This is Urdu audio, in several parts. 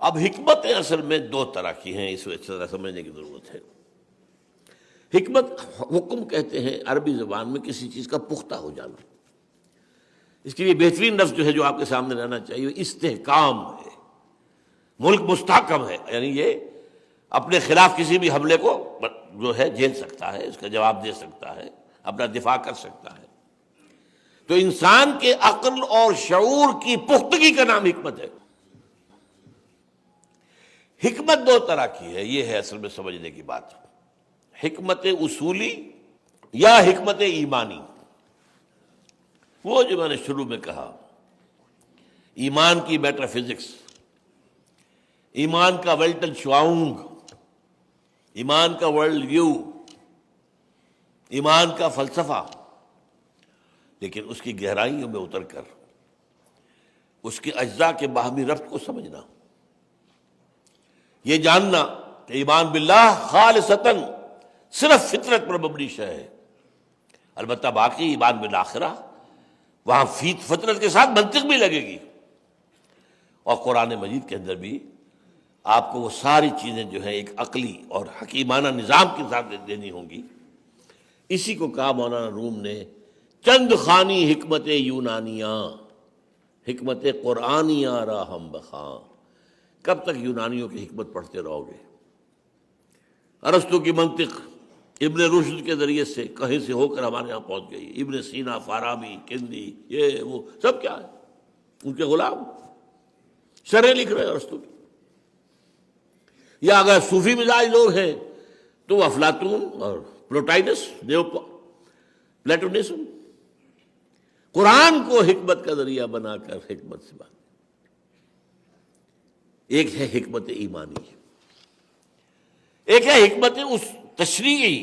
اب حکمتیں اصل میں دو طرح کی ہیں، اس طرح سمجھنے کی ضرورت ہے۔ حکمت حکم کہتے ہیں عربی زبان میں کسی چیز کا پختہ ہو جانا۔ اس کے لیے بہترین لفظ جو ہے جو آپ کے سامنے رہنا چاہیے وہ استحکام ہے۔ ملک مستحکم ہے، یعنی یہ اپنے خلاف کسی بھی حملے کو جو ہے جھیل سکتا ہے، اس کا جواب دے سکتا ہے، اپنا دفاع کر سکتا ہے۔ تو انسان کے عقل اور شعور کی پختگی کا نام حکمت ہے۔ حکمت دو طرح کی ہے، یہ ہے اصل میں سمجھنے کی بات۔ حکمت اصولی یا حکمت ایمانی۔ وہ جو میں نے شروع میں کہا، ایمان کی میٹا فزکس، ایمان کا ویلٹن شواؤنگ، ایمان کا ورلڈ ویو، ایمان کا فلسفہ، لیکن اس کی گہرائیوں میں اتر کر اس کے اجزاء کے باہمی ربط کو سمجھنا، یہ جاننا کہ ایمان باللہ خالصتاً صرف فطرت پر مبنی شے ہے، البتہ باقی ایمان بالآخرہ وہاں فطرت کے ساتھ منطق بھی لگے گی، اور قرآن مجید کے اندر بھی آپ کو وہ ساری چیزیں جو ہیں ایک عقلی اور حکیمانہ نظام کے ساتھ دینی ہوں گی۔ اسی کو کہا مولانا روم نے چند خانی حکمت یونانیاں، حکمت قرآنیاں راہم بخاں۔ کب تک یونانیوں کی حکمت پڑھتے رہو گے؟ ارسطو کی منطق ابن رشد کے ذریعے سے کہیں سے ہو کر ہمارے یہاں پہنچ گئی، ابن سینا، فارابی، کندی، یہ وہ سب کیا ہے؟ ان کے غلام شرح لکھ رہے ہیں ارسطو کی۔ یا اگر صوفی مزاج لوگ ہیں تو افلاطون اور پلوٹائنس، پلیٹونسم، قرآن کو حکمت کا ذریعہ بنا کر حکمت سے بات۔ ایک ہے حکمت ایمانی، ایک ہے حکمت اس تشریعی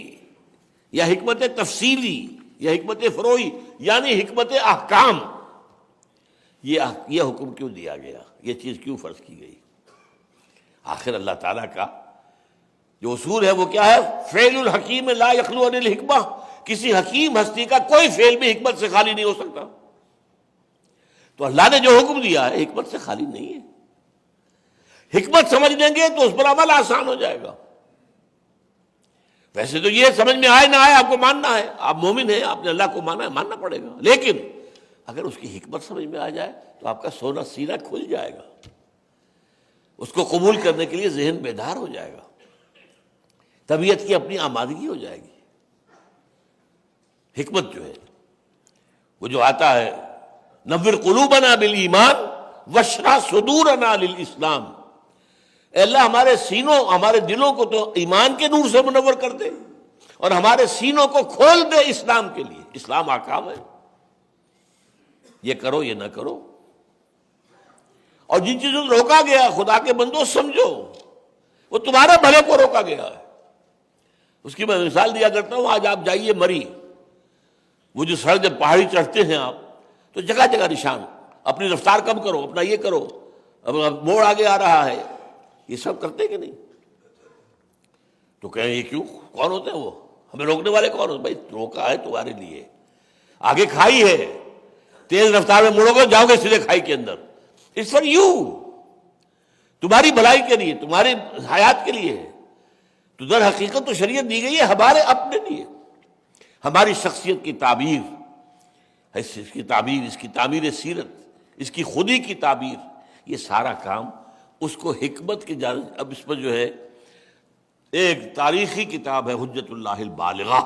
یا حکمت تفصیلی یا حکمت فروعی، یعنی حکمت احکام۔ یہ حکم کیوں دیا گیا، یہ چیز کیوں فرض کی گئی؟ آخر اللہ تعالیٰ کا جو اصول ہے وہ کیا ہے؟ فعل الحکیم لا یخلو عن الحکمہ۔ کسی حکیم ہستی کا کوئی فعل بھی حکمت سے خالی نہیں ہو سکتا۔ تو اللہ نے جو حکم دیا ہے حکمت سے خالی نہیں ہے۔ حکمت سمجھ لیں گے تو اس پر عمل آسان ہو جائے گا۔ ویسے تو یہ سمجھ میں آئے نہ آئے آپ کو ماننا ہے، آپ مومن ہیں، آپ نے اللہ کو مانا ہے، ماننا پڑے گا، لیکن اگر اس کی حکمت سمجھ میں آ جائے تو آپ کا سونا سینہ کھل جائے گا، اس کو قبول کرنے کے لیے ذہن بیدار ہو جائے گا، طبیعت کی اپنی آمادگی ہو جائے گی۔ حکمت جو ہے وہ جو آتا ہے نور قلوبنا بالایمان واشرح صدورنا للاسلام، اے اللہ ہمارے سینوں، ہمارے دلوں کو تو ایمان کے نور سے منور کر دے اور ہمارے سینوں کو کھول دے اسلام کے لیے۔ اسلام احکام ہے، یہ کرو یہ نہ کرو، اور جن چیزوں سے روکا گیا خدا کے بندو سمجھو وہ تمہارے بھلے کو روکا گیا ہے۔ اس کی میں مثال دیا کرتا ہوں، آج آپ جائیے مری، وہ جو سڑک جب پہاڑی چڑھتے ہیں آپ تو جگہ جگہ نشان، اپنی رفتار کم کرو، اپنا یہ کرو، اب موڑ آگے آ رہا ہے، یہ سب کرتے کہ نہیں؟ تو کہیں یہ کیوں، کون ہوتے ہیں وہ، ہمیں روکنے والے کون ہوتے؟ بھائی روکا ہے تمہارے لیے، آگے کھائی ہے، تیز رفتار میں مڑو گے جاؤ گے سیدھے کھائی کے اندر، اٹس فار یو، تمہاری بھلائی کے لیے، تمہاری حیات کے لیے ہے۔ تو در حقیقت تو شریعت دی گئی ہے ہمارے اپنے لیے، ہماری شخصیت کی تعبیر، اس کی تعبیر، اس کی تعمیر سیرت، اس کی خودی کی تعبیر، یہ سارا کام اس کو حکمت کی جانب۔ اب اس پر جو ہے ایک تاریخی کتاب ہے حجت اللہ البالغہ،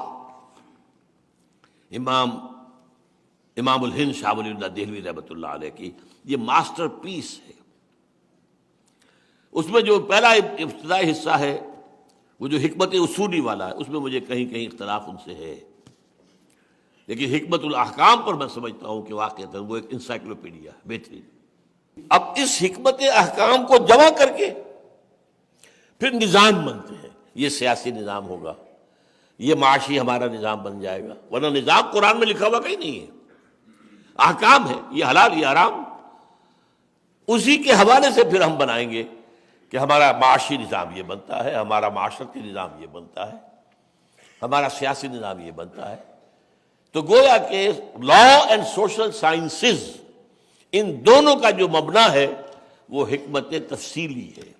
امام الہند شاہ ولی اللہ دہلوی رحمۃ اللہ علیہ کی، یہ ماسٹر پیس ہے۔ اس میں جو پہلا ابتدائی حصہ ہے وہ جو حکمت اصولی والا ہے، اس میں مجھے کہیں کہیں اختلاف ان سے ہے، لیکن حکمت الاحکام پر میں سمجھتا ہوں کہ واقعتاً وہ ایک انسائکلوپیڈیا ہے، بہترین۔ اب اس حکمت احکام کو جمع کر کے پھر نظام بنتے ہیں، یہ سیاسی نظام ہوگا، یہ معاشی ہمارا نظام بن جائے گا، ورنہ نظام قرآن میں لکھا ہوا کہیں نہیں ہے، احکام ہے، یہ حلال یہ حرام، اسی کے حوالے سے پھر ہم بنائیں گے کہ ہمارا معاشی نظام یہ بنتا ہے، ہمارا معاشرتی نظام یہ بنتا ہے، ہمارا سیاسی نظام یہ بنتا ہے۔ تو گویا کہ لا اینڈ سوشل سائنسز، ان دونوں کا جو مبنا ہے وہ حکمت تفصیلی ہے،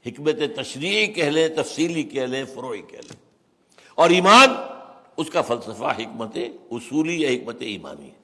حکمت تشریعی کہہ لیں، تفصیلی کہہ لیں، فروعی کہہ لیں، اور ایمان اس کا فلسفہ حکمت اصولی یا حکمت ایمانی ہے۔